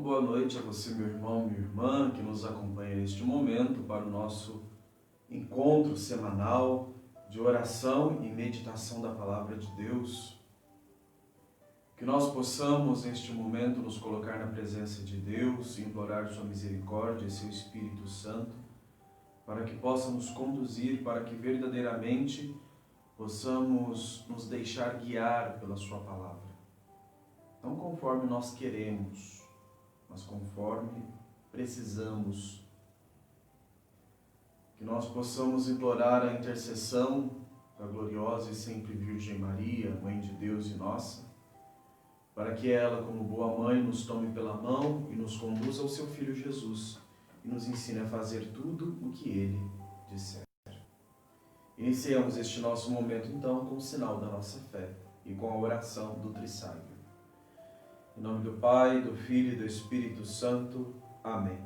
Boa noite a você, meu irmão, minha irmã, que nos acompanha neste momento para o nosso encontro semanal de oração e meditação da Palavra de Deus. Que nós possamos, neste momento, nos colocar na presença de Deus e implorar sua misericórdia e seu Espírito Santo, para que possa nos conduzir, para que verdadeiramente possamos nos deixar guiar pela sua Palavra. Não conforme nós queremos, mas conforme precisamos. Que nós possamos implorar a intercessão da gloriosa e sempre Virgem Maria, Mãe de Deus e nossa, para que ela, como boa mãe, nos tome pela mão e nos conduza ao seu Filho Jesus e nos ensine a fazer tudo o que Ele disser. Iniciamos este nosso momento, então, com o sinal da nossa fé e com a oração do Trisságio. Em nome do Pai, do Filho e do Espírito Santo. Amém.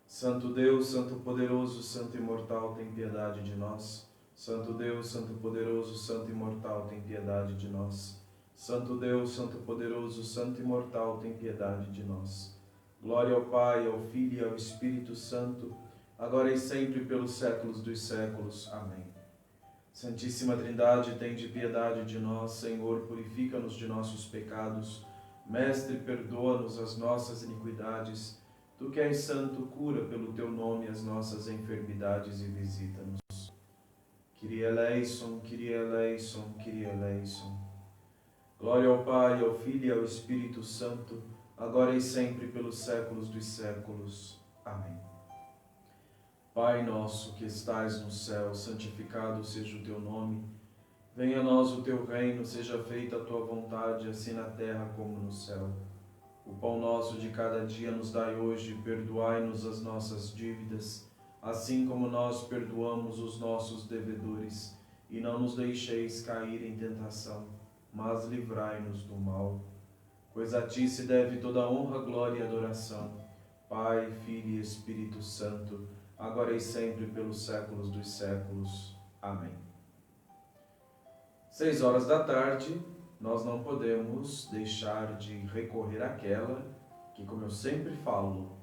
Santo Deus, Santo poderoso, Santo imortal, tem piedade de nós. Santo Deus, Santo poderoso, Santo imortal, tem piedade de nós. Santo Deus, Santo poderoso, Santo imortal, tem piedade de nós. Glória ao Pai, ao Filho e ao Espírito Santo, agora e sempre pelos séculos dos séculos. Amém. Santíssima Trindade, tende piedade de nós. Senhor, purifica-nos de nossos pecados. Mestre, perdoa-nos as nossas iniquidades. Tu que és santo, cura pelo teu nome as nossas enfermidades e visita-nos. Kyrie eleison, Kyrie eleison, Kyrie eleison. Glória ao Pai, ao Filho e ao Espírito Santo, agora e sempre pelos séculos dos séculos. Amém. Pai nosso que estais no céu, santificado seja o teu nome. Venha a nós o teu reino, seja feita a tua vontade, assim na terra como no céu. O pão nosso de cada dia nos dai hoje, perdoai-nos as nossas dívidas, assim como nós perdoamos os nossos devedores, e não nos deixeis cair em tentação, mas livrai-nos do mal. Pois a ti se deve toda a honra, glória e adoração, Pai, Filho e Espírito Santo, agora e sempre pelos séculos dos séculos. Amém. 6 da tarde, nós não podemos deixar de recorrer àquela que, como eu sempre falo,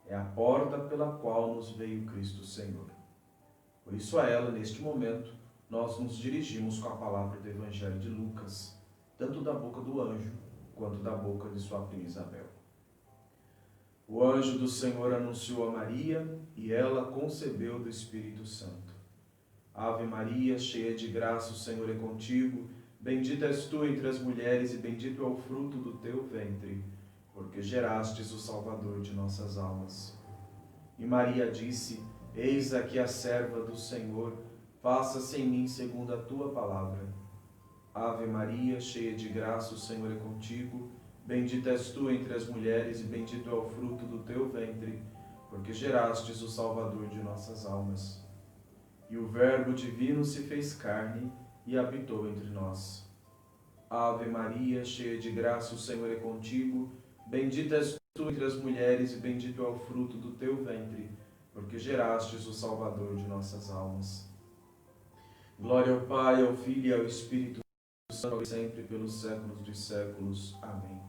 é a porta pela qual nos veio Cristo Senhor. Por isso a ela, neste momento, nós nos dirigimos com a palavra do Evangelho de Lucas, tanto da boca do anjo, quanto da boca de sua prima Isabel. O anjo do Senhor anunciou a Maria, e ela concebeu do Espírito Santo. Ave Maria, cheia de graça, o Senhor é contigo. Bendita és tu entre as mulheres, e bendito é o fruto do teu ventre, porque gerastes o Salvador de nossas almas. E Maria disse: Eis aqui a serva do Senhor, faça-se em mim segundo a tua palavra. Ave Maria, cheia de graça, o Senhor é contigo. Bendita és tu entre as mulheres, e bendito é o fruto do teu ventre, porque gerastes o Salvador de nossas almas. E o Verbo divino se fez carne e habitou entre nós. Ave Maria, cheia de graça, o Senhor é contigo. Bendita és tu entre as mulheres, e bendito é o fruto do teu ventre, porque gerastes o Salvador de nossas almas. Glória ao Pai, ao Filho e ao Espírito Santo, sempre pelos séculos dos séculos. Amém.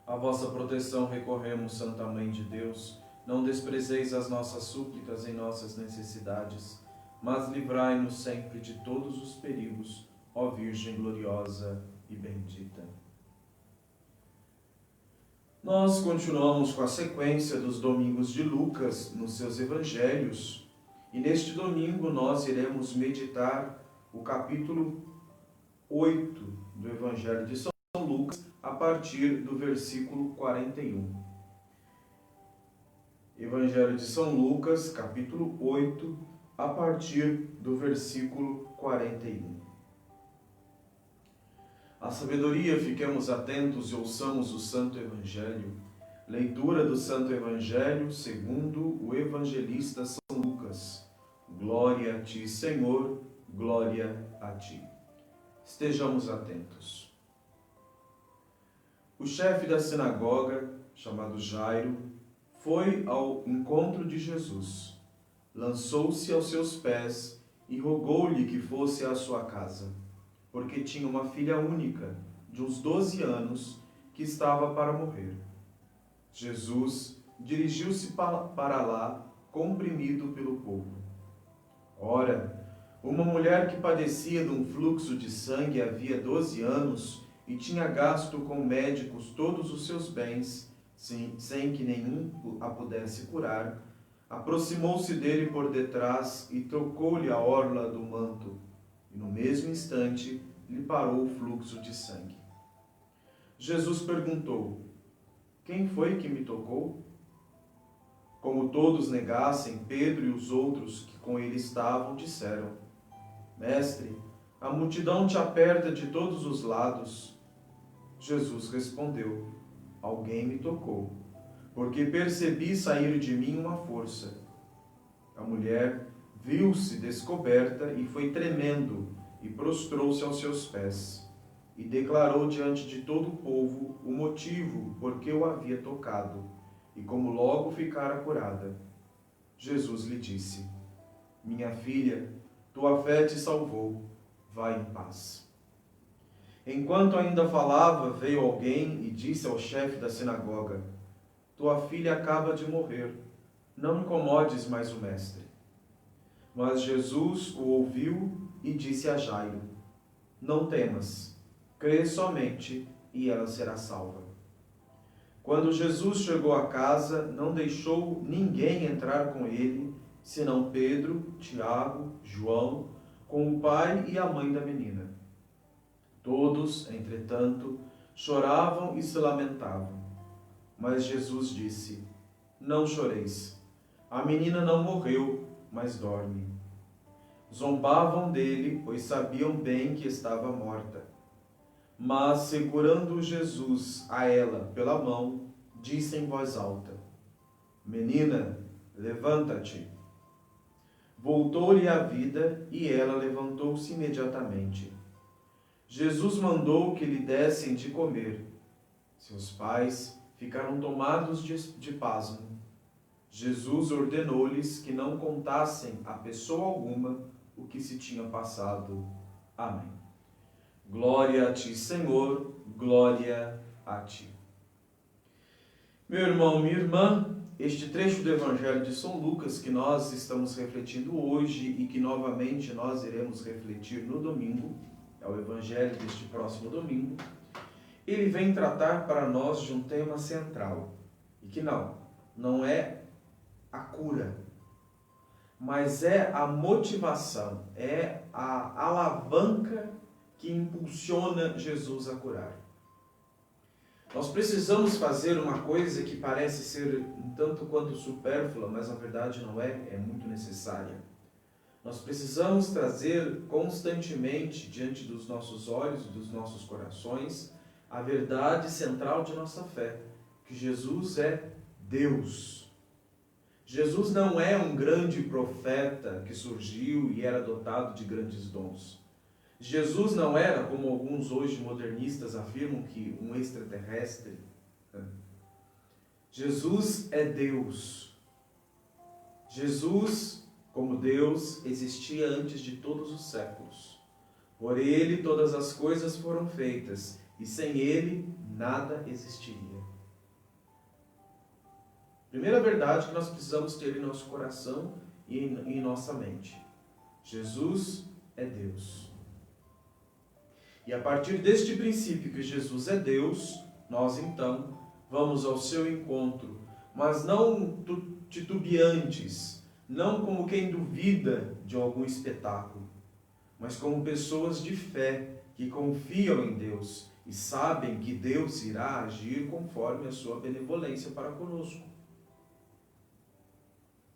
A vossa proteção recorremos, Santa Mãe de Deus. Não desprezeis as nossas súplicas em nossas necessidades, mas livrai-nos sempre de todos os perigos, ó Virgem gloriosa e bendita. Nós continuamos com a sequência dos domingos de Lucas nos seus evangelhos, e neste domingo nós iremos meditar o capítulo 8 do Evangelho de São Lucas, a partir do versículo 41. Evangelho de São Lucas, capítulo 8, a partir do versículo 41. A sabedoria, fiquemos atentos e ouçamos o Santo Evangelho. Leitura do Santo Evangelho segundo o evangelista São Lucas. Glória a ti, Senhor, glória a ti. Estejamos atentos. O chefe da sinagoga, chamado Jairo, foi ao encontro de Jesus, lançou-se aos seus pés e rogou-lhe que fosse à sua casa, porque tinha uma filha única, de uns 12 anos, que estava para morrer. Jesus dirigiu-se para lá, comprimido pelo povo. Ora, uma mulher que padecia de um fluxo de sangue havia 12 anos e tinha gasto com médicos todos os seus bens, sem que nenhum a pudesse curar, aproximou-se dele por detrás e tocou-lhe a orla do manto, e no mesmo instante lhe parou o fluxo de sangue. Jesus perguntou: quem foi que me tocou? Como todos negassem, Pedro e os outros que com ele estavam disseram: Mestre, a multidão te aperta de todos os lados. Jesus respondeu: alguém me tocou, porque percebi sair de mim uma força. A mulher viu-se descoberta e foi tremendo e prostrou-se aos seus pés e declarou diante de todo o povo o motivo por que o havia tocado e como logo ficara curada. Jesus lhe disse: minha filha, tua fé te salvou, vai em paz. Enquanto ainda falava, veio alguém e disse ao chefe da sinagoga: tua filha acaba de morrer, não incomodes mais o mestre. Mas Jesus o ouviu e disse a Jairo: não temas, crê somente e ela será salva. Quando Jesus chegou a casa, não deixou ninguém entrar com ele, senão Pedro, Tiago, João, com o pai e a mãe da menina. Todos, entretanto, choravam e se lamentavam. Mas Jesus disse: não choreis. A menina não morreu, mas dorme. Zombavam dele, pois sabiam bem que estava morta. Mas, segurando Jesus a ela pela mão, disse em voz alta: menina, levanta-te. Voltou-lhe a vida e ela levantou-se imediatamente. Jesus mandou que lhe dessem de comer. Seus pais ficaram tomados de pasmo. Jesus ordenou-lhes que não contassem a pessoa alguma o que se tinha passado. Amém. Glória a ti, Senhor, glória a ti. Meu irmão, minha irmã, este trecho do Evangelho de São Lucas que nós estamos refletindo hoje e que novamente nós iremos refletir no domingo, é o Evangelho deste próximo domingo, ele vem tratar para nós de um tema central, e que não é a cura, mas é a motivação, é a alavanca que impulsiona Jesus a curar. Nós precisamos fazer uma coisa que parece ser um tanto quanto supérflua, mas na verdade não é, é muito necessária. Nós precisamos trazer constantemente diante dos nossos olhos e dos nossos corações a verdade central de nossa fé, que Jesus é Deus. Jesus não é um grande profeta que surgiu e era dotado de grandes dons. Jesus não era, como alguns hoje modernistas afirmam, que um extraterrestre. Jesus é Deus. Jesus, como Deus, existia antes de todos os séculos. Por ele todas as coisas foram feitas, e sem ele nada existiria. Primeira verdade que nós precisamos ter em nosso coração e em nossa mente: Jesus é Deus. E a partir deste princípio que Jesus é Deus, nós então vamos ao seu encontro, mas não titubeantes, não como quem duvida de algum espetáculo, mas como pessoas de fé que confiam em Deus e sabem que Deus irá agir conforme a sua benevolência para conosco.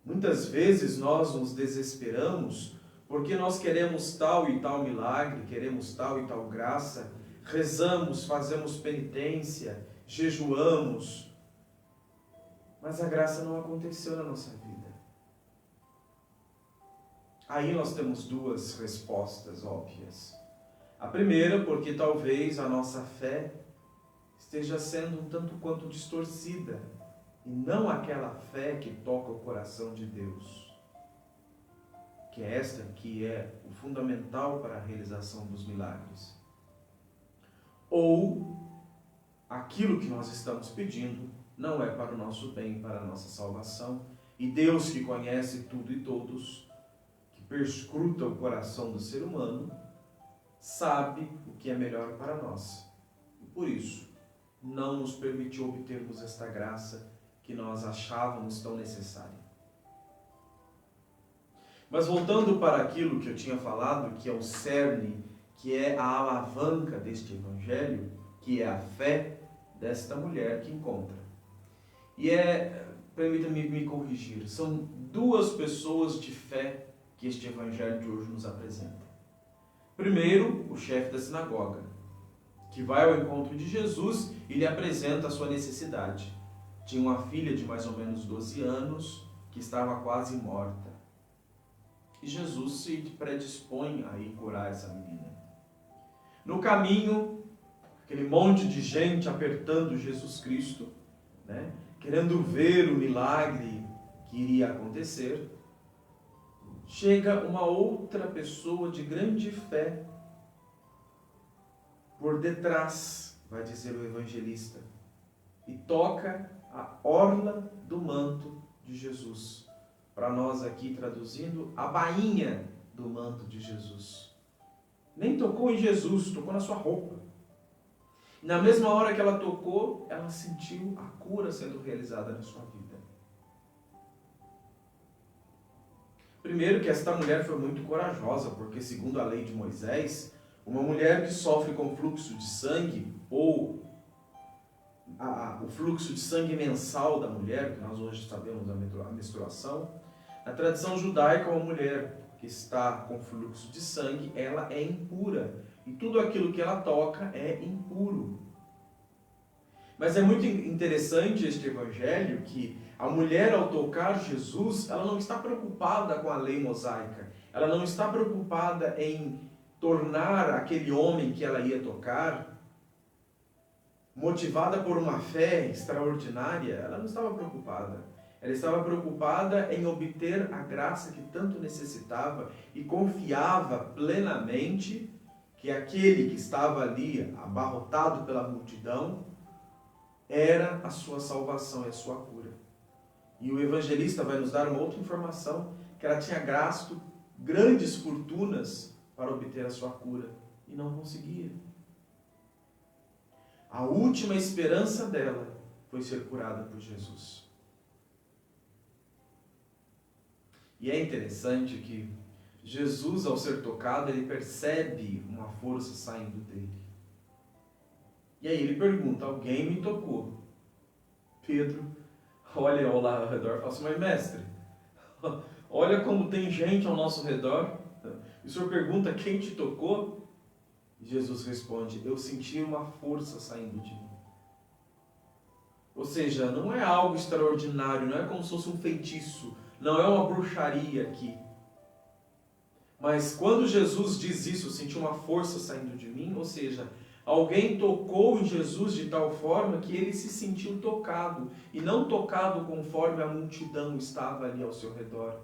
Muitas vezes nós nos desesperamos porque nós queremos tal e tal milagre, queremos tal e tal graça, rezamos, fazemos penitência, jejuamos, mas a graça não aconteceu na nossa vida. Aí nós temos duas respostas óbvias. A primeira, porque talvez a nossa fé esteja sendo um tanto quanto distorcida, e não aquela fé que toca o coração de Deus, que é esta que é o fundamental para a realização dos milagres. Ou aquilo que nós estamos pedindo não é para o nosso bem, para a nossa salvação. E Deus, que conhece tudo e todos, que perscruta o coração do ser humano, sabe o que é melhor para nós. E por isso, não nos permitiu obtermos esta graça que nós achávamos tão necessária. Mas voltando para aquilo que eu tinha falado, que é o cerne, que é a alavanca deste evangelho, que é a fé desta mulher que encontra. E permita-me me corrigir, são duas pessoas de fé que este evangelho de hoje nos apresenta. Primeiro, o chefe da sinagoga, que vai ao encontro de Jesus e lhe apresenta a sua necessidade. Tinha uma filha de mais ou menos 12 anos que estava quase morta. E Jesus se predispõe a ir curar essa menina. No caminho, aquele monte de gente apertando Jesus Cristo, né, querendo ver o milagre que iria acontecer, chega uma outra pessoa de grande fé por detrás, vai dizer o evangelista, e toca a orla do manto de Jesus. Para nós aqui traduzindo, a bainha do manto de Jesus. Nem tocou em Jesus, tocou na sua roupa. Na mesma hora que ela tocou, ela sentiu a cura sendo realizada na sua vida. Primeiro que esta mulher foi muito corajosa, porque segundo a lei de Moisés, uma mulher que sofre com fluxo de sangue, ou o fluxo de sangue mensal da mulher, que nós hoje sabemos a menstruação, na tradição judaica, uma mulher que está com fluxo de sangue, ela é impura. E tudo aquilo que ela toca é impuro. Mas é muito interessante este evangelho que a mulher, ao tocar Jesus, ela não está preocupada com a lei mosaica. Ela não está preocupada em tornar aquele homem que ela ia tocar, motivada por uma fé extraordinária, ela não estava preocupada. Ela estava preocupada em obter a graça que tanto necessitava e confiava plenamente que aquele que estava ali, abarrotado pela multidão, era a sua salvação e a sua cura. E o evangelista vai nos dar uma outra informação, que ela tinha gasto grandes fortunas para obter a sua cura e não conseguia. A última esperança dela foi ser curada por Jesus. E é interessante que Jesus, ao ser tocado, ele percebe uma força saindo dele. E aí ele pergunta, alguém me tocou? Pedro olha ao redor e fala assim, mas mestre, olha como tem gente ao nosso redor. E o Senhor pergunta, quem te tocou? E Jesus responde, eu senti uma força saindo de mim. Ou seja, não é algo extraordinário, não é como se fosse um feitiço, não é uma bruxaria aqui. Mas quando Jesus diz isso, eu senti uma força saindo de mim, ou seja, alguém tocou em Jesus de tal forma que ele se sentiu tocado. E não tocado conforme a multidão estava ali ao seu redor,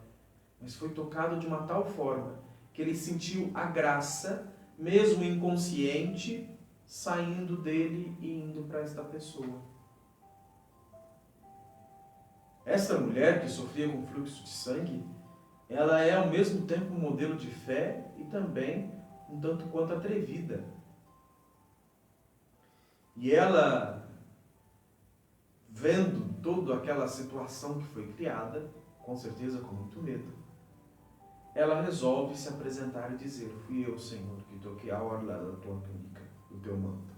mas foi tocado de uma tal forma que ele sentiu a graça, mesmo inconsciente, saindo dele e indo para esta pessoa. Essa mulher que sofria com fluxo de sangue, ela é ao mesmo tempo um modelo de fé e também um tanto quanto atrevida. E ela, vendo toda aquela situação que foi criada, com certeza com muito medo, ela resolve se apresentar e dizer, fui eu, Senhor, que toquei a orla da tua túnica, do teu manto.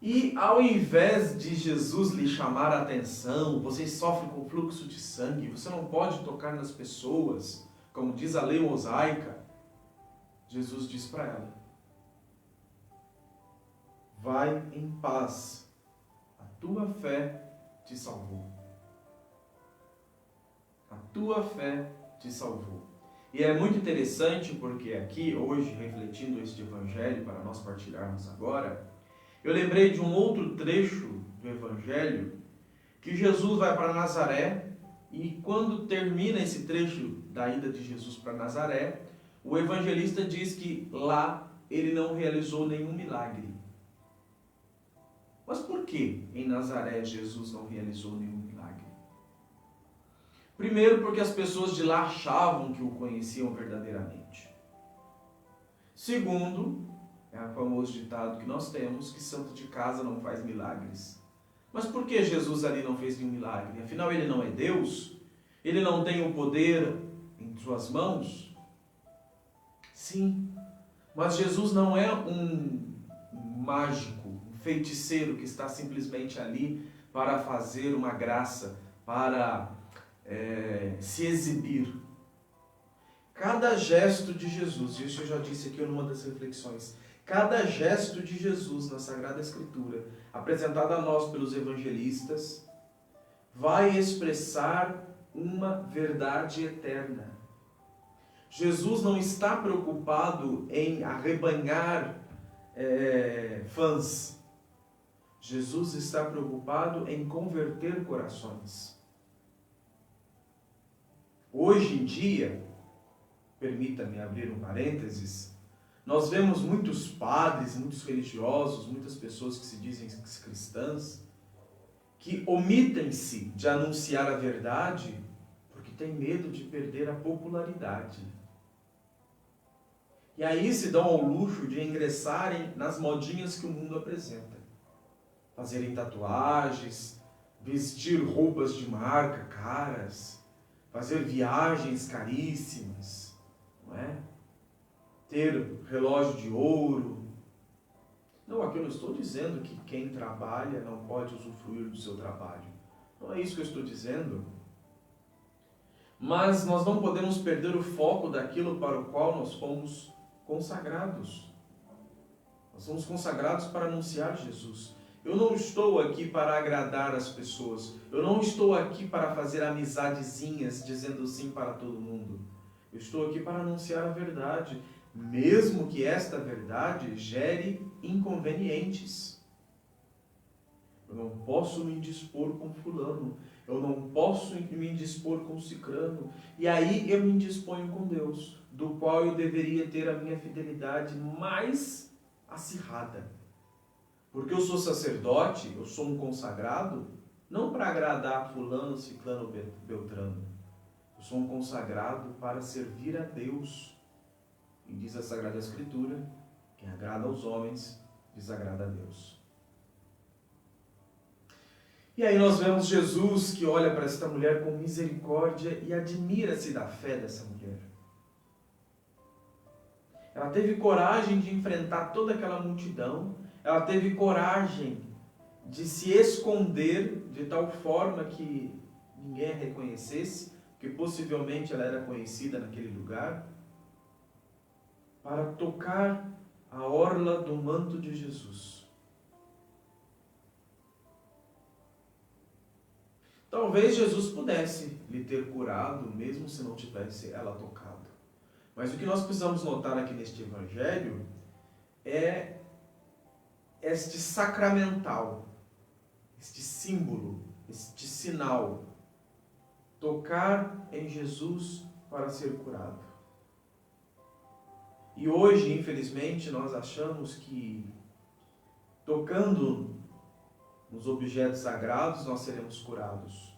E ao invés de Jesus lhe chamar a atenção, você sofre com fluxo de sangue, você não pode tocar nas pessoas, como diz a lei mosaica, Jesus diz para ela, vai em paz, a tua fé te salvou. A tua fé te salvou. E é muito interessante porque aqui, hoje, refletindo este evangelho para nós partilharmos agora, eu lembrei de um outro trecho do evangelho, que Jesus vai para Nazaré, e quando termina esse trecho da ida de Jesus para Nazaré, o evangelista diz que lá ele não realizou nenhum milagre. Mas por que em Nazaré Jesus não realizou nenhum milagre? Primeiro, porque as pessoas de lá achavam que o conheciam verdadeiramente. Segundo, é o famoso ditado que nós temos, que santo de casa não faz milagres. Mas por que Jesus ali não fez nenhum milagre? Afinal, ele não é Deus? Ele não tem o poder em suas mãos? Sim, mas Jesus não é um mágico, um feiticeiro que está simplesmente ali para fazer uma graça, para se exibir. Cada gesto de Jesus, isso eu já disse aqui numa das reflexões, cada gesto de Jesus na Sagrada Escritura, apresentado a nós pelos evangelistas, vai expressar uma verdade eterna. Jesus não está preocupado em arrebanhar fãs. Jesus está preocupado em converter corações. Hoje em dia, permita-me abrir um parênteses, nós vemos muitos padres, muitos religiosos, muitas pessoas que se dizem cristãs, que omitem-se de anunciar a verdade porque têm medo de perder a popularidade. E aí se dão ao luxo de ingressarem nas modinhas que o mundo apresenta. Fazerem tatuagens, vestir roupas de marca caras, fazer viagens caríssimas, não é? Ter relógio de ouro. Não, aqui eu não estou dizendo que quem trabalha não pode usufruir do seu trabalho. Não é isso que eu estou dizendo. Mas nós não podemos perder o foco daquilo para o qual nós fomos consagrados. Nós somos consagrados para anunciar Jesus. Eu não estou aqui para agradar as pessoas. Eu não estou aqui para fazer amizadezinhas dizendo sim para todo mundo. Eu estou aqui para anunciar a verdade, mesmo que esta verdade gere inconvenientes. Eu não posso me indispor com fulano. Eu não posso me indispor com cicrano. E aí eu me indisponho com Deus, do qual eu deveria ter a minha fidelidade mais acirrada. Porque eu sou sacerdote, eu sou um consagrado, não para agradar fulano, ciclano, beltrano. Eu sou um consagrado para servir a Deus. E diz a Sagrada Escritura, quem agrada aos homens, desagrada a Deus. E aí nós vemos Jesus que olha para esta mulher com misericórdia e admira-se da fé dessa mulher. Ela teve coragem de enfrentar toda aquela multidão, ela teve coragem de se esconder de tal forma que ninguém a reconhecesse, porque possivelmente ela era conhecida naquele lugar, para tocar a orla do manto de Jesus. Talvez Jesus pudesse lhe ter curado, mesmo se não tivesse ela tocado. Mas o que nós precisamos notar aqui neste evangelho é este sacramental, este símbolo, este sinal. Tocar em Jesus para ser curado. E hoje, infelizmente, nós achamos que tocando nos objetos sagrados nós seremos curados.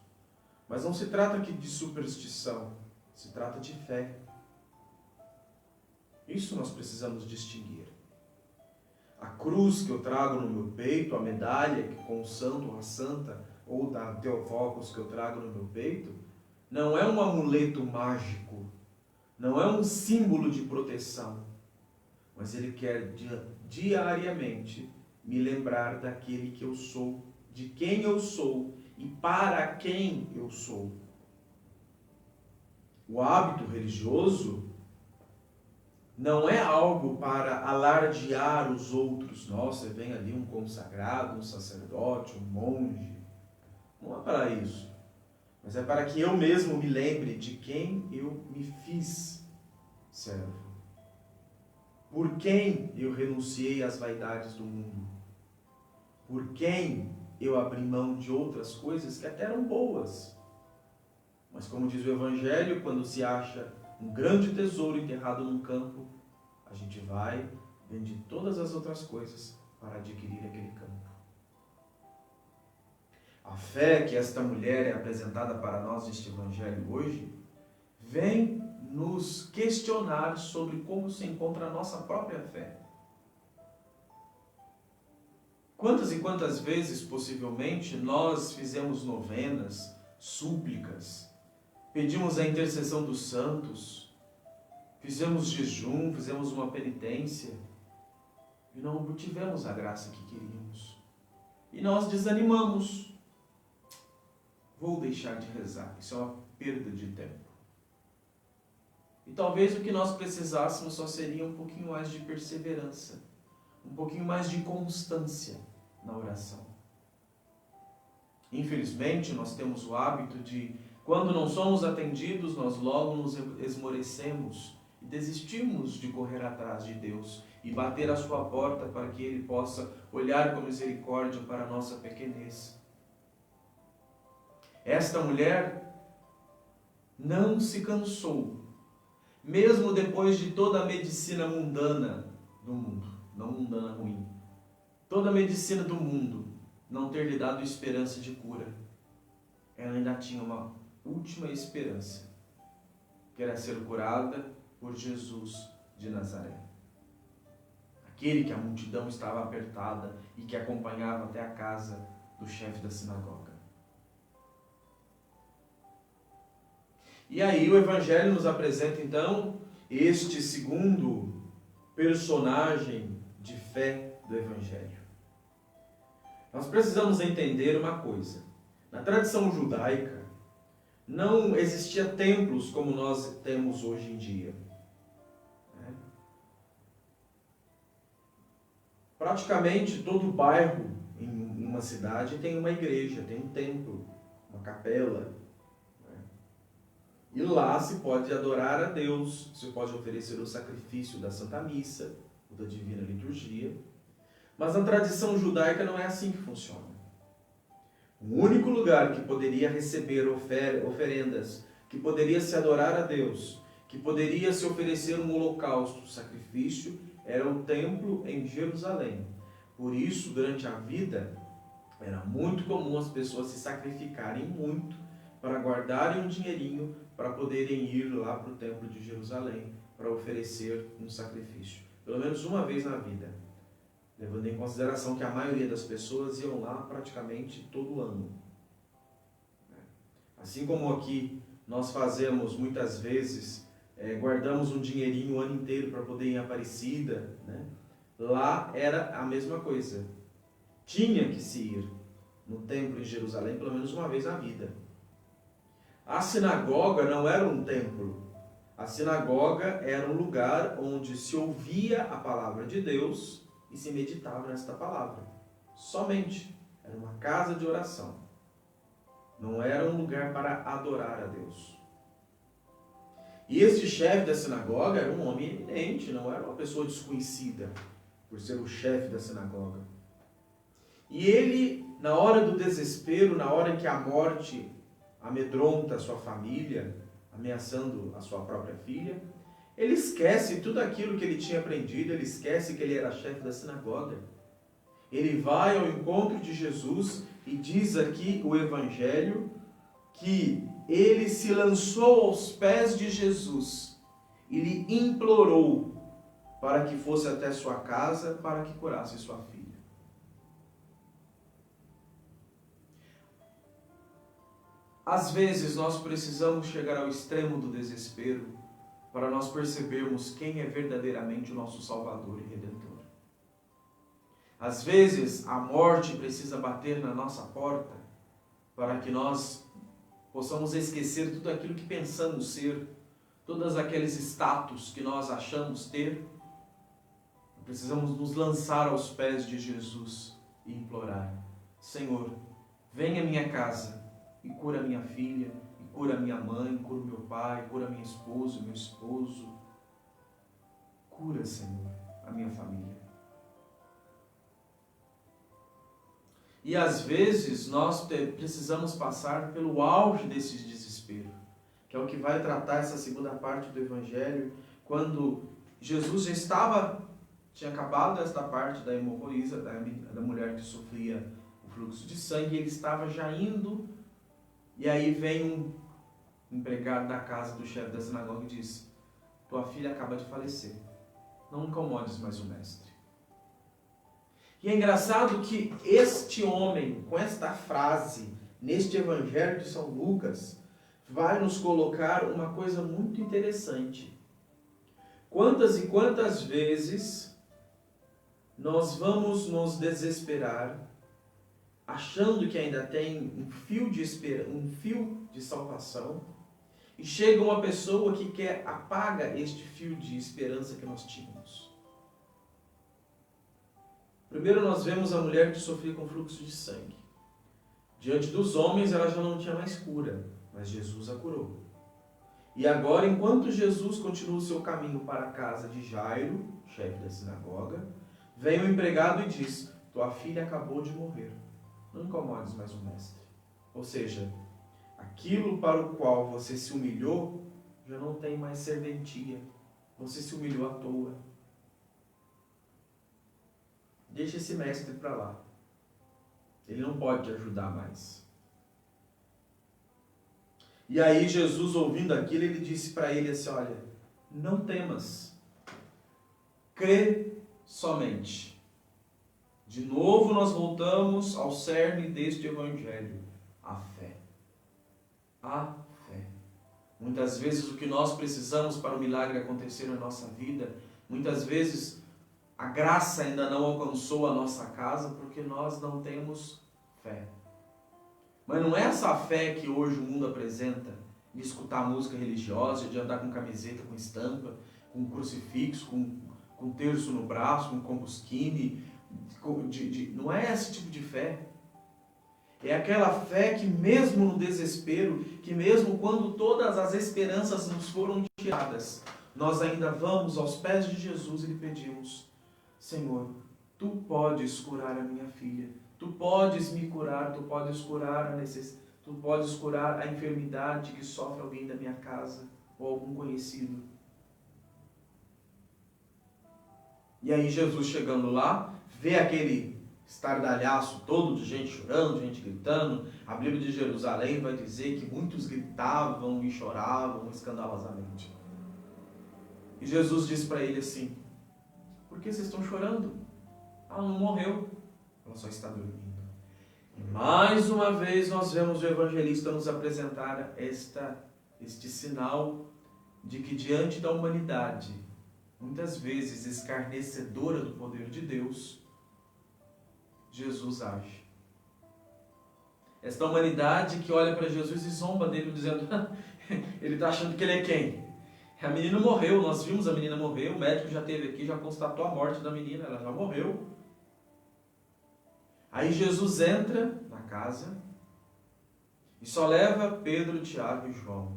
Mas não se trata aqui de superstição, se trata de fé. Isso nós precisamos distinguir. A cruz que eu trago no meu peito, a medalha com o santo ou a santa, ou da Teotocos que eu trago no meu peito, não é um amuleto mágico, não é um símbolo de proteção, mas ele quer diariamente me lembrar daquele que eu sou, de quem eu sou e para quem eu sou. O hábito religioso não é algo para alardear os outros. Nossa, vem ali um consagrado, um sacerdote, um monge. Não é para isso. Mas é para que eu mesmo me lembre de quem eu me fiz servo. Por quem eu renunciei às vaidades do mundo. Por quem eu abri mão de outras coisas que até eram boas. Mas como diz o Evangelho, quando se acha um grande tesouro enterrado num campo, a gente vai, vende todas as outras coisas para adquirir aquele campo. A fé que esta mulher é apresentada para nós neste Evangelho hoje, vem nos questionar sobre como se encontra a nossa própria fé. Quantas e quantas vezes, possivelmente, nós fizemos novenas, súplicas, pedimos a intercessão dos santos, fizemos jejum, fizemos uma penitência e não obtivemos a graça que queríamos. E nós desanimamos. Vou deixar de rezar, isso é uma perda de tempo. E talvez o que nós precisássemos só seria um pouquinho mais de perseverança, um pouquinho mais de constância na oração. Infelizmente, nós temos o hábito de, quando não somos atendidos, nós logo nos esmorecemos e desistimos de correr atrás de Deus e bater a sua porta para que Ele possa olhar com misericórdia para a nossa pequenez. Esta mulher não se cansou, mesmo depois de toda a medicina mundana do mundo, não mundana ruim, toda a medicina do mundo não ter lhe dado esperança de cura. Ela ainda tinha uma última esperança, que era ser curada por Jesus de Nazaré. Aquele que a multidão estava apertada e que acompanhava até a casa do chefe da sinagoga. E aí o Evangelho nos apresenta então este segundo personagem de fé do Evangelho. Nós precisamos entender uma coisa. Na tradição judaica, não existia templos como nós temos hoje em dia. Praticamente todo bairro em uma cidade tem uma igreja, tem um templo, uma capela. E lá se pode adorar a Deus, se pode oferecer o sacrifício da Santa Missa, ou da Divina Liturgia. Mas na tradição judaica não é assim que funciona. O único lugar que poderia receber oferendas, que poderia se adorar a Deus, que poderia se oferecer um holocausto, um sacrifício, era o templo em Jerusalém. Por isso, durante a vida, era muito comum as pessoas se sacrificarem muito para guardarem um dinheirinho para poderem ir lá para o templo de Jerusalém para oferecer um sacrifício. Pelo menos uma vez na vida. Levando em consideração que a maioria das pessoas iam lá praticamente todo ano. Assim como aqui nós fazemos muitas vezes, guardamos um dinheirinho o ano inteiro para poder ir em Aparecida, né? Lá era a mesma coisa. Tinha que se ir no templo em Jerusalém pelo menos uma vez na vida. A sinagoga não era um templo. A sinagoga era um lugar onde se ouvia a palavra de Deus e se meditava nesta palavra. Somente. Era uma casa de oração. Não era um lugar para adorar a Deus. E este chefe da sinagoga era um homem eminente, não era uma pessoa desconhecida, por ser o chefe da sinagoga. E ele, na hora do desespero, na hora em que a morte amedronta a sua família, ameaçando a sua própria filha, ele esquece tudo aquilo que ele tinha aprendido, ele esquece que ele era chefe da sinagoga. Ele vai ao encontro de Jesus e diz aqui o Evangelho que ele se lançou aos pés de Jesus e lhe implorou para que fosse até sua casa para que curasse sua filha. Às vezes nós precisamos chegar ao extremo do desespero para nós percebermos quem é verdadeiramente o nosso Salvador e Redentor. Às vezes a morte precisa bater na nossa porta para que nós possamos esquecer tudo aquilo que pensamos ser, todos aqueles status que nós achamos ter. Precisamos nos lançar aos pés de Jesus e implorar: Senhor, venha à minha casa e cura minha filha, e cura minha mãe, cura meu pai, cura minha esposa, meu esposo. Cura, Senhor, a minha família. E às vezes nós precisamos passar pelo auge desse desespero, que é o que vai tratar essa segunda parte do Evangelho, quando Jesus já tinha acabado esta parte da hemorroísa, da mulher que sofria o fluxo de sangue, ele estava já indo, e aí vem um empregado da casa do chefe da sinagoga e diz: tua filha acaba de falecer, não incomodes mais o mestre. E é engraçado que este homem, com esta frase, neste Evangelho de São Lucas, vai nos colocar uma coisa muito interessante. Quantas e quantas vezes nós vamos nos desesperar, achando que ainda tem um fio de salvação, e chega uma pessoa que apaga este fio de esperança que nós tínhamos. Primeiro nós vemos a mulher que sofria com fluxo de sangue. Diante dos homens ela já não tinha mais cura, mas Jesus a curou. E agora, enquanto Jesus continua o seu caminho para a casa de Jairo, chefe da sinagoga, vem o empregado e diz: tua filha acabou de morrer, não incomodes mais o mestre. Ou seja, aquilo para o qual você se humilhou já não tem mais serventia. Você se humilhou à toa. Deixa esse mestre para lá. Ele não pode te ajudar mais. E aí Jesus, ouvindo aquilo, ele disse para ele assim: olha, não temas, crê somente. De novo nós voltamos ao cerne deste Evangelho, a fé. A fé. Muitas vezes o que nós precisamos para o milagre acontecer na nossa vida, muitas vezes a graça ainda não alcançou a nossa casa porque nós não temos fé. Mas não é essa fé que hoje o mundo apresenta, de escutar música religiosa, de andar com camiseta com estampa, com crucifixo, com terço no braço, com combusquine. Não é esse tipo de fé. É aquela fé que mesmo no desespero, que mesmo quando todas as esperanças nos foram tiradas, nós ainda vamos aos pés de Jesus e lhe pedimos: Senhor, tu podes curar a minha filha, tu podes me curar, tu podes curar tu podes curar a enfermidade que sofre alguém da minha casa ou algum conhecido. E aí Jesus, chegando lá, vê aquele estardalhaço todo de gente chorando, gente gritando. A Bíblia de Jerusalém vai dizer que muitos gritavam e choravam escandalosamente. E Jesus disse para ele assim: por que vocês estão chorando? Ela não morreu, ela só está dormindo. E mais uma vez nós vemos o evangelista nos apresentar este sinal de que diante da humanidade, muitas vezes escarnecedora do poder de Deus, Jesus age. Esta humanidade que olha para Jesus e zomba dele, dizendo: ele está achando que ele é quem? A menina morreu, nós vimos a menina morrer, o médico já esteve aqui, já constatou a morte da menina, ela já morreu. Aí Jesus entra na casa e só leva Pedro, Tiago e João.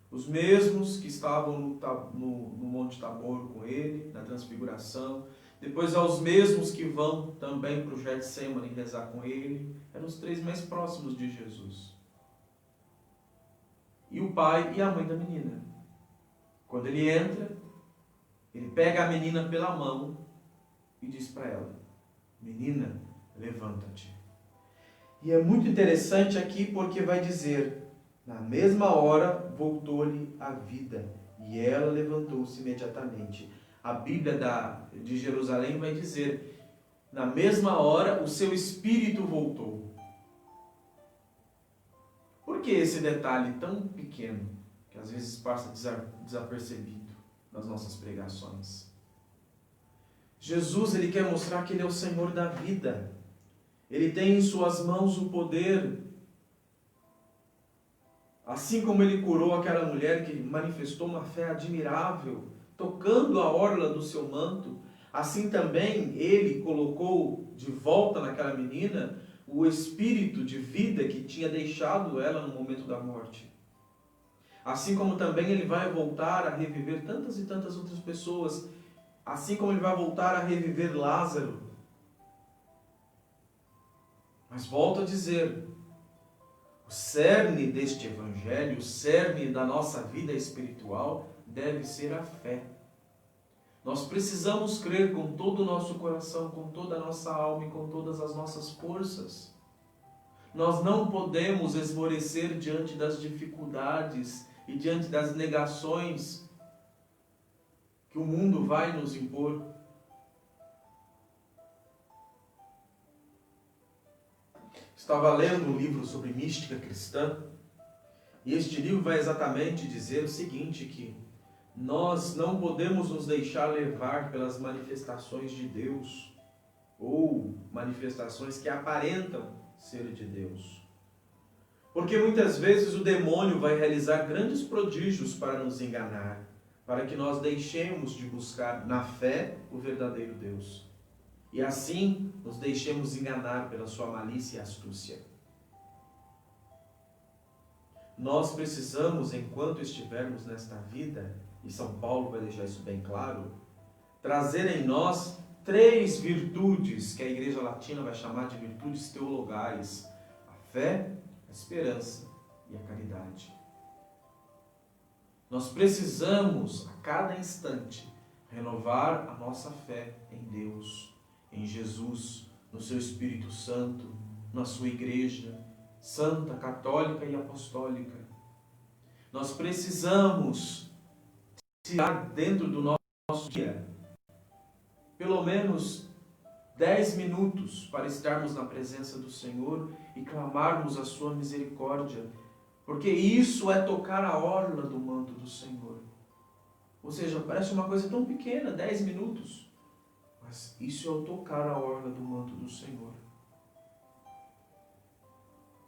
Os mesmos que estavam no Monte Tabor com ele, na transfiguração. Depois aos mesmos que vão também para o Getsemane rezar com ele. Eram os três mais próximos de Jesus. E o pai e a mãe da menina. Quando ele entra, ele pega a menina pela mão e diz para ela: menina, levanta-te. E é muito interessante aqui porque vai dizer: na mesma hora voltou-lhe a vida e ela levantou-se imediatamente. A Bíblia de Jerusalém vai dizer: na mesma hora o seu espírito voltou. Por que esse detalhe tão pequeno, que às vezes passa desapercebido nas nossas pregações? Jesus, ele quer mostrar que ele é o Senhor da vida. Ele tem em suas mãos o poder. Assim como ele curou aquela mulher que manifestou uma fé admirável, tocando a orla do seu manto, assim também ele colocou de volta naquela menina o espírito de vida que tinha deixado ela no momento da morte. Assim como também ele vai voltar a reviver tantas e tantas outras pessoas, assim como ele vai voltar a reviver Lázaro. Mas volto a dizer, o cerne deste evangelho, o cerne da nossa vida espiritual deve ser a fé. Nós precisamos crer com todo o nosso coração, com toda a nossa alma e com todas as nossas forças. Nós não podemos esmorecer diante das dificuldades e diante das negações que o mundo vai nos impor. Estava lendo um livro sobre mística cristã, e este livro vai exatamente dizer o seguinte, que nós não podemos nos deixar levar pelas manifestações de Deus, ou manifestações que aparentam ser de Deus. Porque muitas vezes o demônio vai realizar grandes prodígios para nos enganar, para que nós deixemos de buscar na fé o verdadeiro Deus. E assim nos deixemos enganar pela sua malícia e astúcia. Nós precisamos, enquanto estivermos nesta vida, e São Paulo vai deixar isso bem claro, trazer em nós 3 virtudes que a Igreja Latina vai chamar de virtudes teologais: a fé, a esperança e a caridade. Nós precisamos, a cada instante, renovar a nossa fé em Deus, em Jesus, no seu Espírito Santo, na sua Igreja Santa, Católica e Apostólica. Nós precisamos tirar dentro do nosso dia pelo menos 10 minutos para estarmos na presença do Senhor e clamarmos a sua misericórdia, porque isso é tocar a orla do manto do Senhor. Ou seja, parece uma coisa tão pequena, 10 minutos, mas isso é o tocar a orla do manto do Senhor.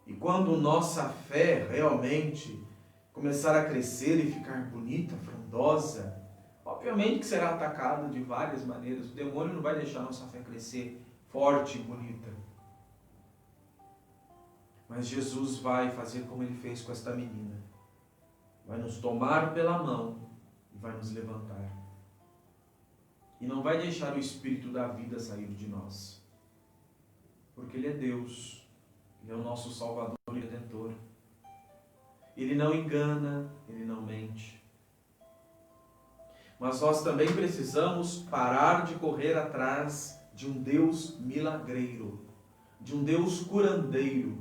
E quando nossa fé realmente começar a crescer e ficar bonita, frondosa, obviamente que será atacada de várias maneiras. O demônio não vai deixar nossa fé crescer forte e bonita. Mas Jesus vai fazer como ele fez com esta menina. Vai nos tomar pela mão e vai nos levantar. E não vai deixar o Espírito da vida sair de nós. Porque Ele é Deus. Ele é o nosso Salvador e Redentor. Ele não engana, Ele não mente. Mas nós também precisamos parar de correr atrás de um Deus milagreiro, de um Deus curandeiro.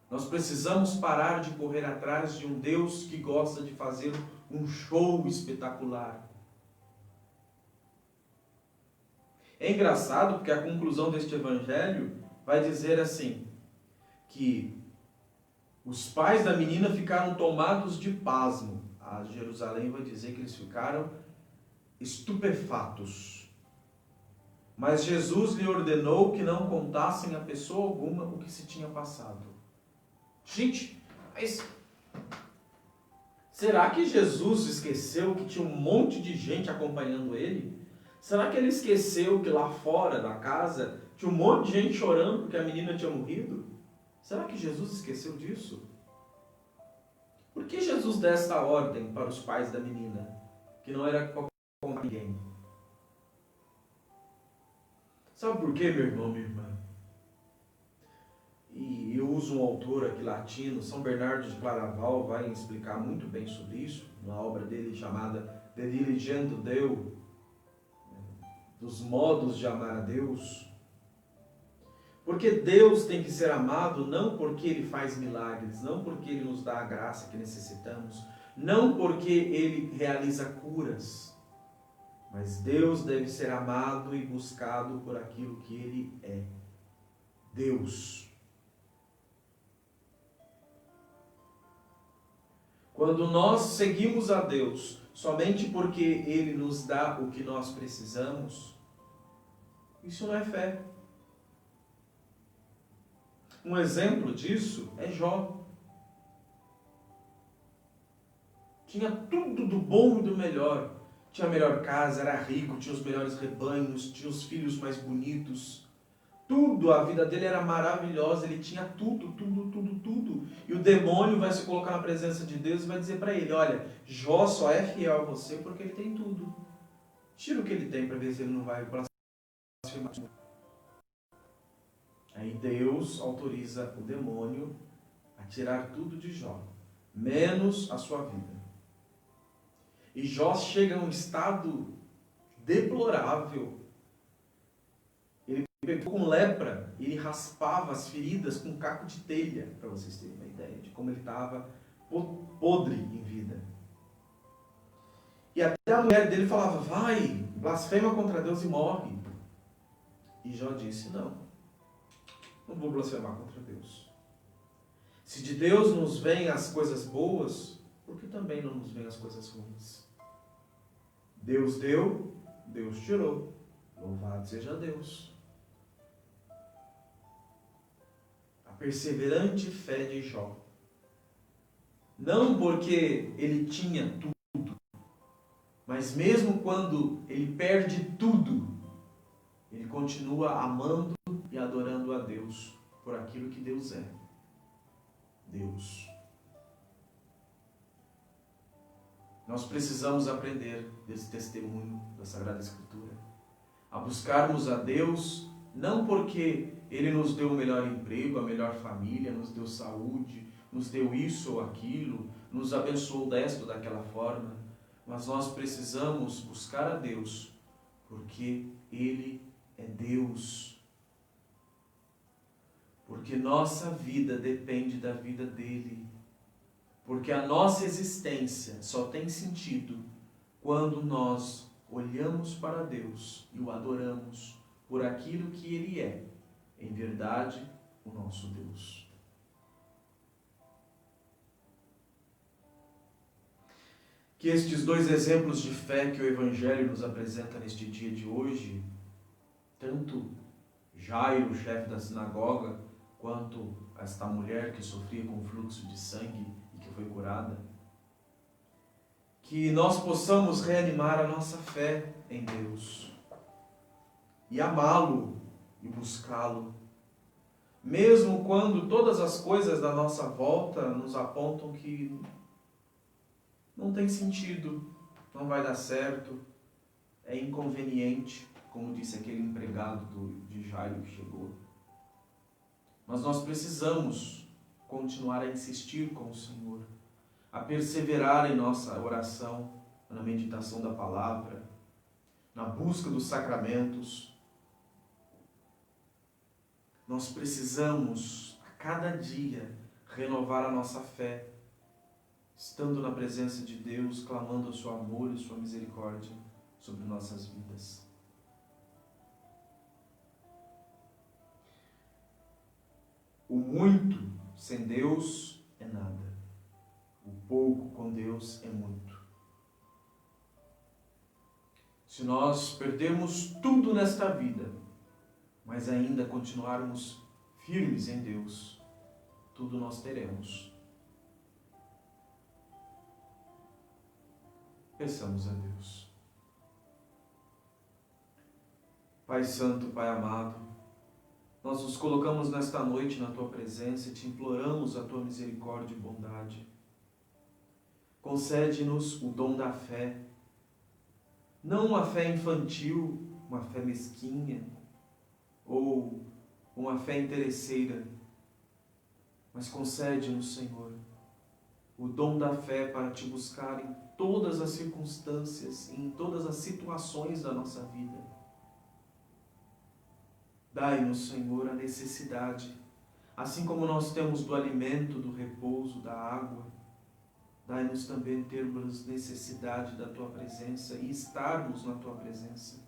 Nós precisamos parar de correr atrás de um Deus que gosta de fazer um show espetacular. É engraçado porque a conclusão deste evangelho vai dizer assim, que os pais da menina ficaram tomados de pasmo. A Jerusalém vai dizer que eles ficaram estupefatos. Mas Jesus lhe ordenou que não contassem a pessoa alguma o que se tinha passado. Gente, mas será que Jesus esqueceu que tinha um monte de gente acompanhando ele? Será que ele esqueceu que lá fora da casa tinha um monte de gente chorando porque a menina tinha morrido? Será que Jesus esqueceu disso? Por que Jesus deu esta ordem para os pais da menina, que não era qualquer ninguém? Sabe por quê, meu irmão, minha irmã? E eu uso um autor aqui latino, São Bernardo de Claraval, vai explicar muito bem sobre isso, na obra dele chamada De Diligendo Deo, dos modos de amar a Deus. Porque Deus tem que ser amado não porque Ele faz milagres, não porque Ele nos dá a graça que necessitamos, não porque Ele realiza curas, mas Deus deve ser amado e buscado por aquilo que Ele é, Deus. Quando nós seguimos a Deus somente porque Ele nos dá o que nós precisamos, isso não é fé. Um exemplo disso é Jó. Tinha tudo do bom e do melhor. Tinha a melhor casa, era rico, tinha os melhores rebanhos, tinha os filhos mais bonitos. Tudo, a vida dele era maravilhosa, ele tinha tudo. E o demônio vai se colocar na presença de Deus e vai dizer para ele, olha, Jó só é fiel a você porque ele tem tudo. Tira o que ele tem para ver se ele não vai blasfemar. Aí Deus autoriza o demônio a tirar tudo de Jó, menos a sua vida. E Jó chega a um estado deplorável. Ele pegou com lepra, ele raspava as feridas com um caco de telha, para vocês terem uma ideia de como ele estava podre em vida. E até a mulher dele falava, vai, blasfema contra Deus e morre. E Jó disse, não vou blasfemar contra Deus. Se de Deus nos vêm as coisas boas, por que também não nos vêm as coisas ruins? Deus deu, Deus tirou. Louvado seja Deus. A perseverante fé de Jó. Não porque ele tinha tudo, mas mesmo quando ele perde tudo, ele continua amando e adorando a Deus por aquilo que Deus é. Deus. Nós precisamos aprender desse testemunho da Sagrada Escritura, a buscarmos a Deus não porque Ele nos deu o melhor emprego, a melhor família, nos deu saúde, nos deu isso ou aquilo, nos abençoou desta ou daquela forma, mas nós precisamos buscar a Deus porque Ele é Deus. Porque nossa vida depende da vida dEle. Porque a nossa existência só tem sentido quando nós olhamos para Deus e o adoramos por aquilo que Ele é, em verdade, o nosso Deus. Que estes dois exemplos de fé que o Evangelho nos apresenta neste dia de hoje, tanto Jairo, o chefe da sinagoga, quanto esta mulher que sofria com fluxo de sangue e que foi curada, que nós possamos reanimar a nossa fé em Deus e amá-lo e buscá-lo, mesmo quando todas as coisas da nossa volta nos apontam que não tem sentido, não vai dar certo, é inconveniente, como disse aquele empregado de Jairo que chegou. Mas nós precisamos continuar a insistir com o Senhor, a perseverar em nossa oração, na meditação da palavra, na busca dos sacramentos. Nós precisamos, a cada dia, renovar a nossa fé, estando na presença de Deus, clamando o seu amor e sua misericórdia sobre nossas vidas. O muito sem Deus é nada. O pouco com Deus é muito. Se nós perdermos tudo nesta vida, mas ainda continuarmos firmes em Deus, tudo nós teremos. Peçamos a Deus. Pai Santo, Pai amado, nós nos colocamos nesta noite na Tua presença e Te imploramos a Tua misericórdia e bondade. Concede-nos o dom da fé, não uma fé infantil, uma fé mesquinha, ou uma fé interesseira, mas concede-nos, Senhor, o dom da fé para Te buscar em todas as circunstâncias, em todas as situações da nossa vida. Dai-nos, Senhor, a necessidade, assim como nós temos do alimento, do repouso, da água, dai-nos também termos necessidade da Tua presença e estarmos na Tua presença.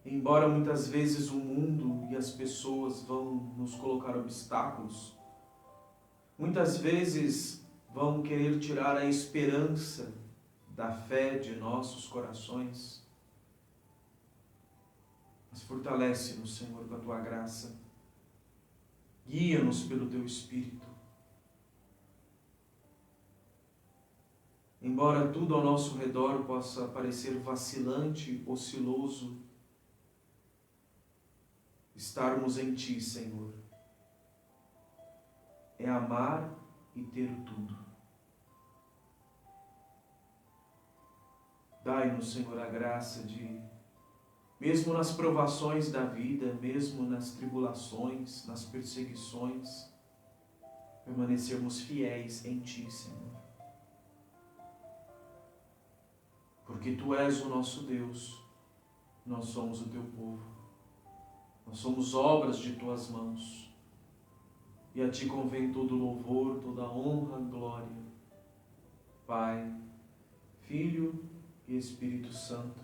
Embora muitas vezes o mundo e as pessoas vão nos colocar obstáculos, muitas vezes vão querer tirar a esperança da fé de nossos corações, mas fortalece-nos, Senhor, com a Tua graça. Guia-nos pelo Teu Espírito. Embora tudo ao nosso redor possa parecer vacilante, osciloso, estarmos em Ti, Senhor, é amar e ter tudo. Dai-nos, Senhor, a graça de, mesmo nas provações da vida, mesmo nas tribulações, nas perseguições, permanecermos fiéis em Ti, Senhor. Porque Tu és o nosso Deus, Nós somos o teu povo. Nós somos obras de tuas mãos. E a ti convém todo louvor, toda honra, glória. Pai, Filho e Espírito Santo,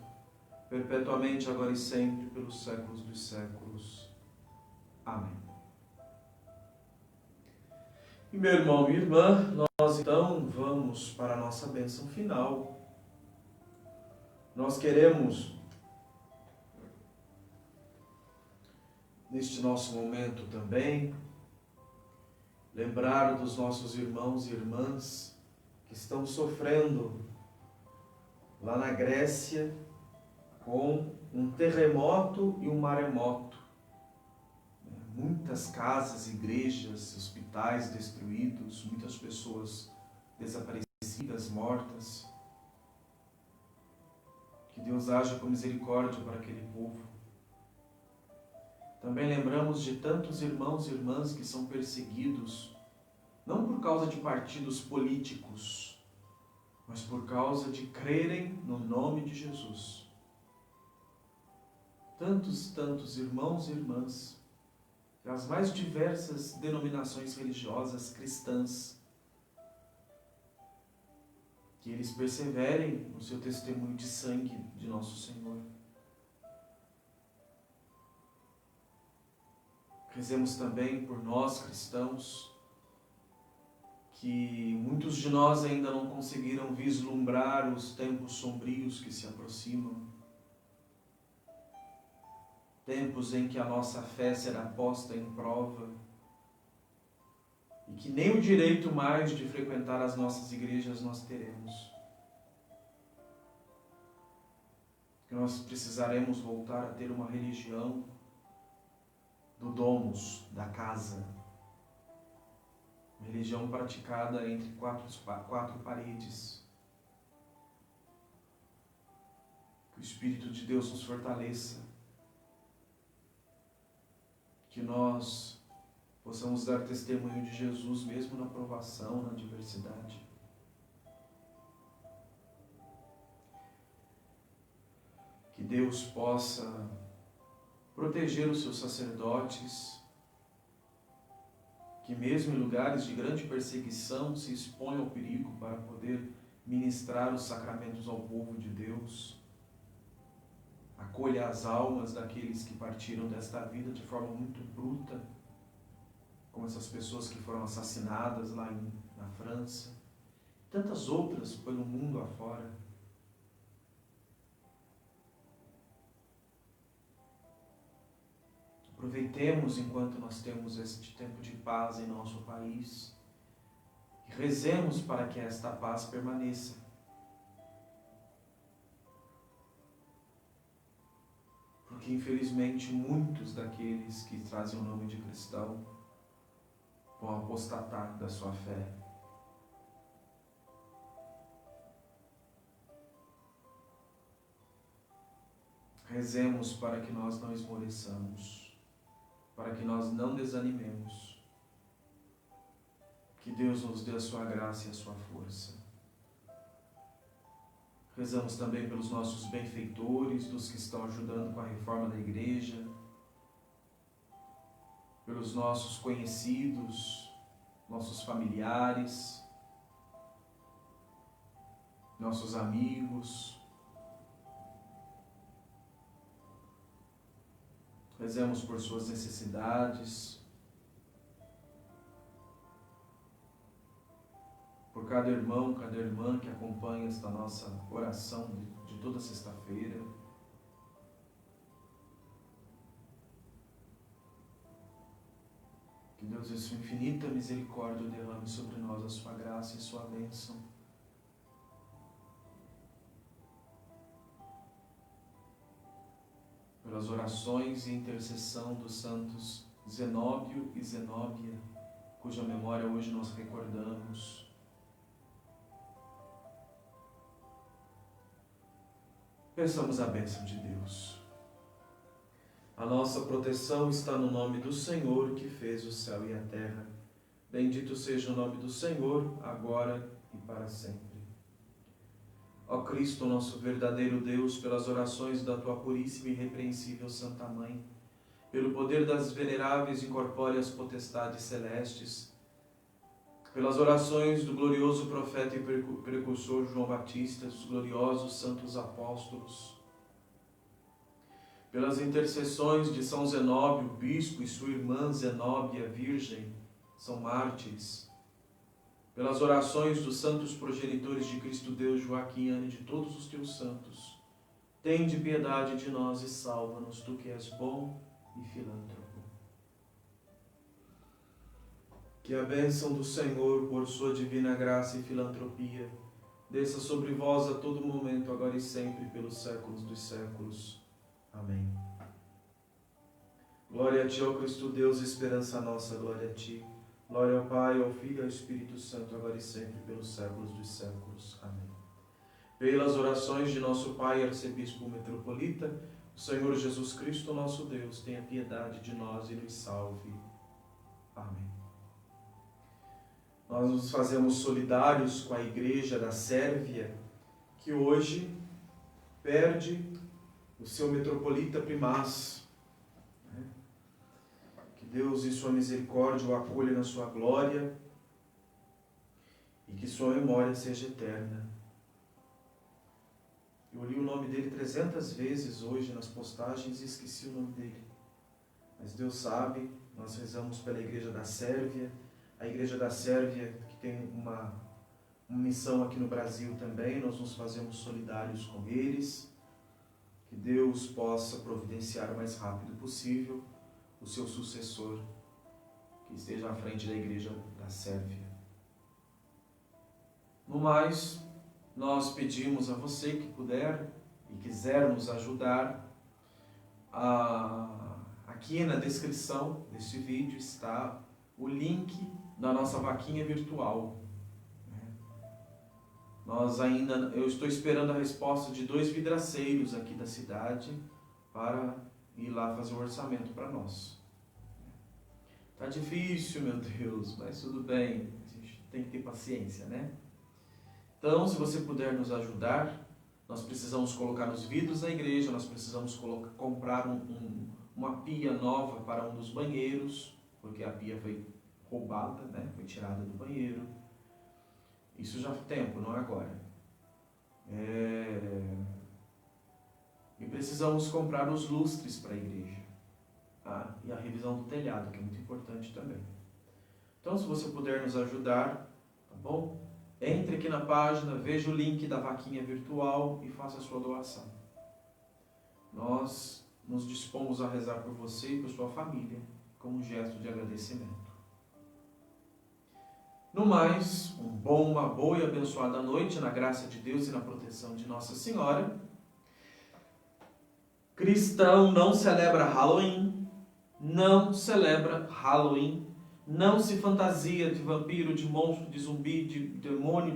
perpetuamente, agora e sempre, pelos séculos dos séculos. Amém. E meu irmão, minha irmã, nós então vamos para a nossa bênção final. Nós queremos, neste nosso momento também, lembrar dos nossos irmãos e irmãs que estão sofrendo lá na Grécia com um terremoto e um maremoto. Muitas casas, igrejas, hospitais destruídos, muitas pessoas desaparecidas, mortas. Que Deus haja com misericórdia para aquele povo. Também lembramos de tantos irmãos e irmãs que são perseguidos, não por causa de partidos políticos, mas por causa de crerem no nome de Jesus. Tantos irmãos e irmãs, das mais diversas denominações religiosas cristãs, que eles perseverem no seu testemunho de sangue de nosso Senhor. Rezemos também por nós cristãos, que muitos de nós ainda não conseguiram vislumbrar os tempos sombrios que se aproximam. Tempos em que a nossa fé será posta em prova e que nem o direito mais de frequentar as nossas igrejas nós teremos. Que nós precisaremos voltar a ter uma religião do domus, da casa. Uma religião praticada entre quatro paredes. Que o Espírito de Deus nos fortaleça. Que nós possamos dar testemunho de Jesus mesmo na provação, na adversidade. Que Deus possa proteger os seus sacerdotes, que mesmo em lugares de grande perseguição se exponham ao perigo para poder ministrar os sacramentos ao povo de Deus. Acolha as almas daqueles que partiram desta vida de forma muito bruta, como essas pessoas que foram assassinadas lá na França, tantas outras pelo mundo afora. Aproveitemos enquanto nós temos este tempo de paz em nosso país e rezemos para que esta paz permaneça. Porque infelizmente muitos daqueles que trazem o nome de cristão vão apostatar da sua fé. Rezemos para que nós não esmoreçamos, para que nós não desanimemos. Que Deus nos dê a sua graça e a sua força. Rezamos também pelos nossos benfeitores, dos que estão ajudando com a reforma da igreja, pelos nossos conhecidos, nossos familiares, nossos amigos. Rezemos por suas necessidades, por cada irmão, cada irmã que acompanha esta nossa oração de toda sexta-feira. Que Deus, em sua infinita misericórdia, derrame sobre nós a sua graça e sua bênção. Pelas orações e intercessão dos santos Zenóbio e Zenóbia, cuja memória hoje nós recordamos. Peçamos a bênção de Deus. A nossa proteção está no nome do Senhor, que fez o céu e a terra. Bendito seja o nome do Senhor, agora e para sempre. Ó Cristo, nosso verdadeiro Deus, pelas orações da tua puríssima e irrepreensível Santa Mãe, pelo poder das veneráveis e incorpóreas potestades celestes, pelas orações do glorioso profeta e precursor João Batista, dos gloriosos santos apóstolos, pelas intercessões de São Zenóbio, bispo, e sua irmã Zenóbia, virgem, são mártires, pelas orações dos santos progenitores de Cristo Deus, Joaquim e Ana, e de todos os teus santos, tende piedade de nós e salva-nos, tu que és bom e filântropo. Que a bênção do Senhor, por sua divina graça e filantropia, desça sobre vós a todo momento, agora e sempre, pelos séculos dos séculos. Amém. Glória a ti, ó Cristo Deus, esperança nossa, glória a ti. Glória ao Pai, ao Filho e ao Espírito Santo, agora e sempre, pelos séculos dos séculos. Amém. Pelas orações de nosso Pai, Arcebispo Metropolita, o Senhor Jesus Cristo, nosso Deus, tenha piedade de nós e nos salve. Amém. Nós nos fazemos solidários com a Igreja da Sérvia, que hoje perde o seu metropolita primaz. Que Deus, em sua misericórdia, o acolha na sua glória e que sua memória seja eterna. Eu li o nome dele 300 vezes hoje nas postagens e esqueci o nome dele. Mas Deus sabe, nós rezamos pela Igreja da Sérvia, a Igreja da Sérvia que tem uma missão aqui no Brasil também, nós nos fazemos solidários com eles. Que Deus possa providenciar o mais rápido possível o seu sucessor, que esteja à frente da Igreja da Sérvia. No mais, nós pedimos a você que puder e quiser nos ajudar, aqui na descrição deste vídeo está o link da nossa vaquinha virtual. Eu estou esperando a resposta de 2 vidraceiros aqui da cidade para ir lá fazer um orçamento para nós. Tá difícil, meu Deus, mas tudo bem, a gente tem que ter paciência, né? Então, se você puder nos ajudar, nós precisamos colocar os vidros da igreja, nós precisamos comprar uma pia nova para um dos banheiros, porque a pia foi roubada, né? Foi tirada do banheiro. Isso já tem tempo, não é agora. E precisamos comprar os lustres para a igreja. E a revisão do telhado, que é muito importante também. Então, se você puder nos ajudar, tá bom? Entre aqui na página, veja o link da vaquinha virtual e faça a sua doação. Nós nos dispomos a rezar por você e por sua família, como um gesto de agradecimento. No mais, uma boa e abençoada noite, na graça de Deus e na proteção de Nossa Senhora. Cristão não celebra Halloween, não celebra Halloween, não se fantasia de vampiro, de monstro, de zumbi, de demônio,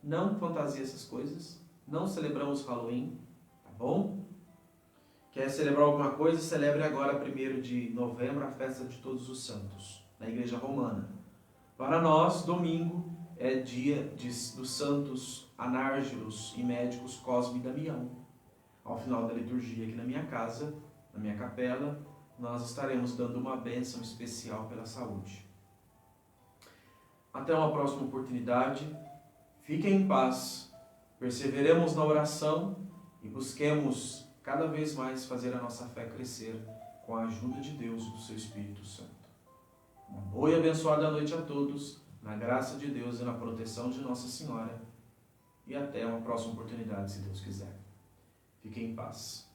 não fantasia essas coisas, não celebramos Halloween, tá bom? Quer celebrar alguma coisa, celebre agora, 1º de novembro, a festa de Todos os Santos, na Igreja Romana. Para nós, domingo é dia dos santos Anárgiros e médicos Cosme e Damião. Ao final da liturgia aqui na minha casa, na minha capela, nós estaremos dando uma bênção especial pela saúde. Até uma próxima oportunidade. Fiquem em paz, perseveremos na oração e busquemos cada vez mais fazer a nossa fé crescer com a ajuda de Deus e do seu Espírito Santo. Uma boa e abençoada noite a todos, na graça de Deus e na proteção de Nossa Senhora. E até uma próxima oportunidade, se Deus quiser. Fiquem em paz.